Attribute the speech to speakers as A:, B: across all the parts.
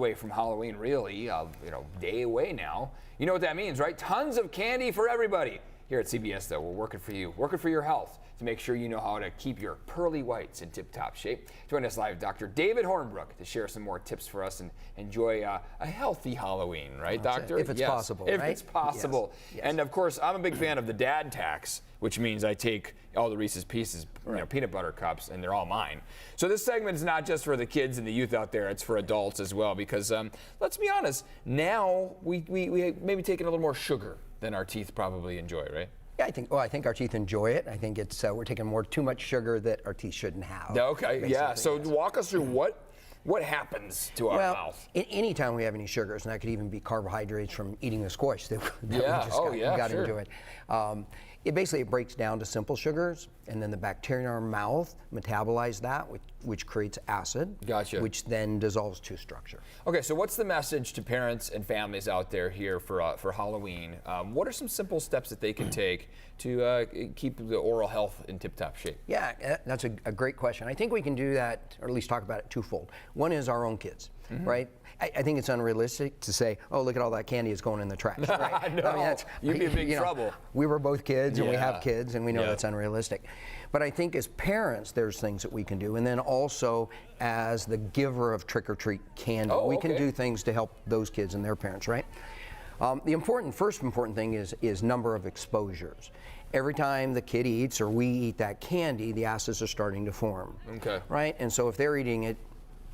A: Away from Halloween, really, day away now. You know what that means, right? Tons of candy for everybody. Here at CBS, though, we're working for you, working for your health, to make sure you know how to keep your pearly whites in tip-top shape. Join us live, Dr. David Hornbrook, to share some more tips for us and enjoy a healthy Halloween, right, Doctor?
B: If it's possible,
A: If
B: right?
A: it's possible.
B: Yes.
A: And, of course, I'm a big fan of the dad tax, which means I take all the Reese's Pieces, peanut butter cups, and they're all mine. So this segment is not just for the kids and the youth out there, it's for adults as well, because let's be honest, now we maybe taking a little more sugar than our teeth probably enjoy, right?
B: Yeah, I think our teeth enjoy it. I think it's we're taking too much sugar that our teeth shouldn't have.
A: Okay, yeah. So walk us through what happens to our mouth.
B: Anytime we have any sugars, and that could even be carbohydrates from eating the squash that we just got into it. It basically breaks down to simple sugars, and then the bacteria in our mouth metabolize that, which creates acid, which then dissolves to structure.
A: Okay, so what's the message to parents and families out there here for Halloween? What are some simple steps that they can take to keep the oral health in tip-top shape?
B: Yeah, that's a great question. I think we can do that, or at least talk about it twofold. One is our own kids, right? I think it's unrealistic to say, oh, look at all that candy is going in the trash. Right?
A: No, I mean, you'd be in big trouble.
B: We were both kids, and we have kids, and we know that's unrealistic. But I think as parents, there's things that we can do. And then also, as the giver of trick-or-treat candy, we can do things to help those kids and their parents, right? The first important thing is number of exposures. Every time the kid eats or we eat that candy, the acids are starting to form. Okay. Right? And so if they're eating it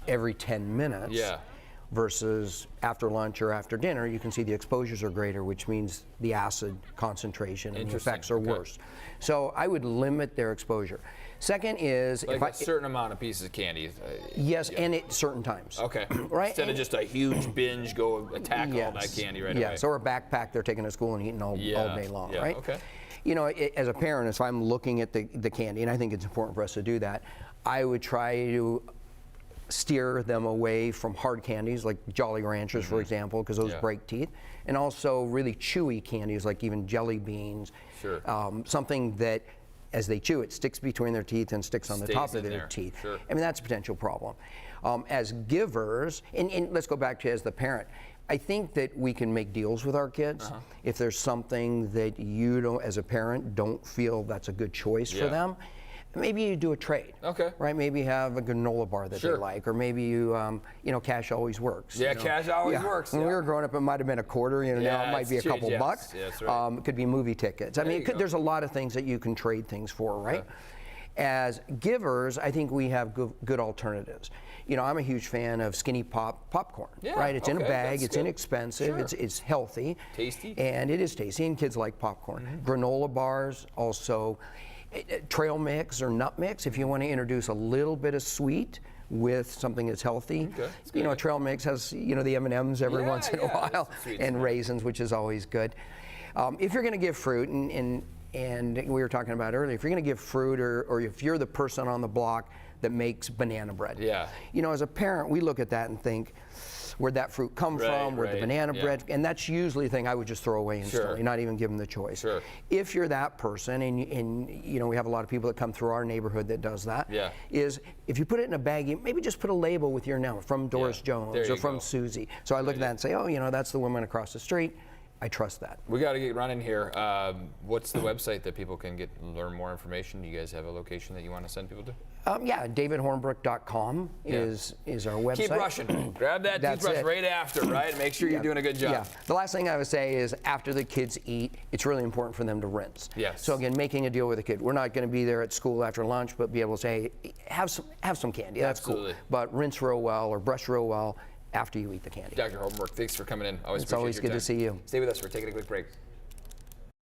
B: every 10 minutes, versus after lunch or after dinner, you can see the exposures are greater, which means the acid concentration and the effects are worse. So I would limit their exposure. Second is
A: like a certain amount of pieces of candy.
B: Yes, and at certain times. Okay. Right.
A: Instead of just a huge binge, go attack all that candy right away.
B: Yes, or a backpack they're taking to school and eating all day long. Right. Okay. You know, as a parent, if I'm looking at the candy, and I think it's important for us to do that, I would try to steer them away from hard candies like Jolly Ranchers, for example, because those break teeth, and also really chewy candies like even jelly beans. Sure. Something that, as they chew, it sticks between their teeth and sticks on the top of their teeth. Sure. I mean, that's a potential problem. As givers, and let's go back to as the parent, I think that we can make deals with our kids. If there's something that you don't, as a parent, don't feel that's a good choice for them, maybe you do a trade. Okay. Right? Maybe you have a granola bar that they like, or maybe you cash always works.
A: Yeah, cash always works.
B: When we were growing up, it might have been a quarter. Now it might be a couple bucks. Yeah, that's right. It could be movie tickets. I mean, there's a lot of things that you can trade things for, right? As givers, I think we have good alternatives. You know, I'm a huge fan of Skinny popcorn. Right? It's in a bag. It's inexpensive. It's healthy.
A: Tasty.
B: And it is tasty, and kids like popcorn. Granola bars also. Trail mix or nut mix, if you want to introduce a little bit of sweet with something that's healthy. You know, a trail mix has, the M&Ms every once in a while, and raisins, which is always good. If you're going to give fruit, and we were talking about earlier, if you're going to give fruit, or if you're the person on the block that makes banana bread, as a parent, we look at that and think, where'd that fruit come from, where'd the banana bread, and that's usually the thing I would just throw away instantly, not even give them the choice. If you're that person, and we have a lot of people that come through our neighborhood that does that, is if you put it in a bag, maybe just put a label with your name from Doris Jones or from Susie. So I look at that and say, oh, that's the woman across the street. I trust that.
A: We got to get running here. What's the website that people can learn more information? Do you guys have a location that you want to send people to?
B: DavidHornbrook.com is our website.
A: Keep rushing. Grab that toothbrush right after, right? Make sure you're doing a good job.
B: Yeah. The last thing I would say is after the kids eat, it's really important for them to rinse. Yes. So again, making a deal with a kid. We're not going to be there at school after lunch, but be able to say, hey, have some candy. That's cool. But rinse real well or brush real well after you eat the candy.
A: Dr. Hornbook, thanks for coming in.
B: It's always good to see you.
A: Stay with us. We're taking a quick break.